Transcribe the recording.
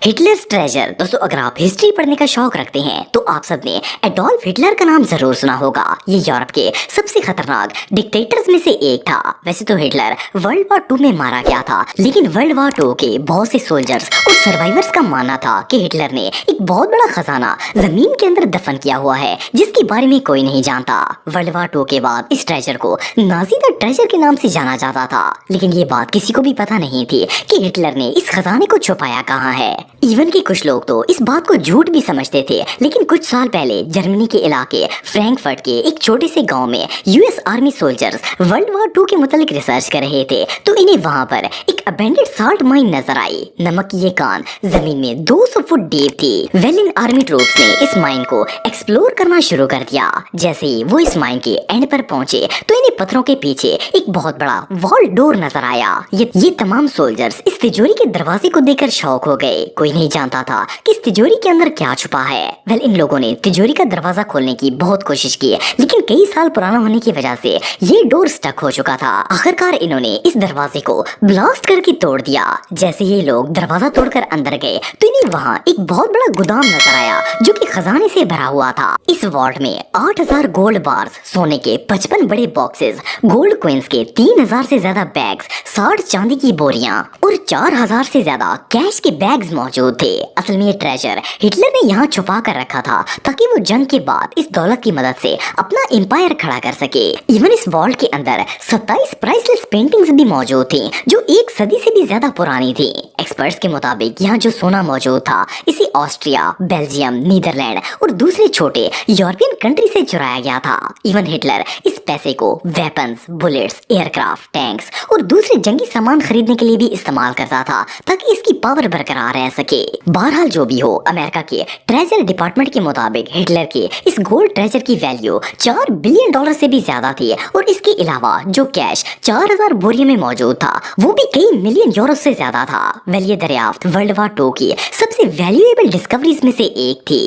Hitler's treasure. दोस्तों अगर आप हिस्ट्री पढ़ने का शौक रखते हैं तो आप सबने एडोल्फ हिटलर का नाम जरूर सुना होगा। ये यूरोप के सबसे खतरनाक डिक्टेटर्स में से एक था। वैसे तो हिटलर वर्ल्ड वॉर 2 में मारा गया था, लेकिन वर्ल्ड वॉर 2 के बहुत से सोल्जर्स और सर्वाइवर्स का मानना था कि हिटलर ने एक बहुत बड़ा खजाना जमीन के अंदर दफन किया हुआ है, जिसके बारे में कोई नहीं जानता। वर्ल्ड वॉर 2 के बाद इस ट्रेजर को नाजी द ट्रेजर के नाम से जाना जाता था, लेकिन ये बात किसी को भी पता नहीं थी कि हिटलर ने इस खजाने को छुपाया कहाँ है। इवन कि कुछ लोग तो इस बात को झूठ भी समझते थे, लेकिन कुछ साल पहले जर्मनी के इलाके फ्रैंकफर्ट के एक छोटे से गांव में US army soldiers world war 2 के मुतालिक रिसर्च कर रहे थे, तो इन्हें वहां पर एक अबेंडेड साल्ट माइन नजर आई। नमक की ये कान जमीन में 200 फुट डीप थी। वेलिन आर्मी ट्रूप्स ने इस माइन को एक्सप्लोर करना शुरू कर दिया। जैसे ही वो इस माइन के एंड पर पहुंचे तो इन्हें पत्थरों के पीछे एक बहुत बड़ा वॉल डोर नजर आया। ये तमाम सोल्जर्स इस तिजोरी के दरवाजे को देखकर शॉक हो गए। कोई नहीं जानता था कि इस तिजोरी के अंदर क्या छुपा है। इन लोगों ने तिजोरी का दरवाजा खोलने की बहुत कोशिश की, लेकिन कई साल पुराना होने की वजह से ये डोर स्टक हो चुका था। आखिरकार इन्होंने इस दरवाजे को ब्लास्ट करके तोड़ दिया। जैसे ये लोग दरवाजा तोड़कर अंदर गए तो इन्हें वहाँ एक बहुत बड़ा गोदाम नजर आया, जो कि खजाने से भरा हुआ था। इस वॉल्ट में 8000 गोल्ड बार्स, सोने के 55 बड़े बॉक्सेस, गोल्ड कॉइन्स के 3000 से ज्यादा बैग्स, 60 चांदी की बोरियां और 4000 से ज्यादा कैश के बैग्स मौजूद थे। असल में ये ट्रेजर हिटलर ने यहाँ छुपा कर रखा था ताकि वो जंग के बाद इस दौलत की मदद से अपना एम्पायर खड़ा कर सके। इवन इस वॉल्ट के अंदर 27 प्राइसलेस पेंटिंग्स भी मौजूद थी, जो एक सदी से भी ज्यादा पुरानी थी। एक्सपर्ट्स के मुताबिक यहाँ जो सोना मौजूद था, इसे ऑस्ट्रिया, बेल्जियम, नीदरलैंड और दूसरे छोटे यूरोपियन कंट्री से चुराया गया था। इवन हिटलर इस पैसे को वेपन्स, बुलेट्स, एयरक्राफ्ट, टैंक्स और दूसरे जंगी सामान खरीदने के लिए भी इस्तेमाल करता था, ताकि इसकी पावर बरकरार रह सके। बहरहाल जो भी हो, अमेरिका के ट्रेजर डिपार्टमेंट के मुताबिक हिटलर के इस गोल्ड ट्रेजर की वैल्यू $4 बिलियन से भी ज्यादा थी, और इसके अलावा जो कैश 4000 बोरियों में मौजूद था, वो भी कई मिलियन यूरो से ज्यादा था। ये दरियाफ्त वर्ल्ड वॉर 2 की सबसे वैल्यूएबल डिस्कवरीज में से एक थी।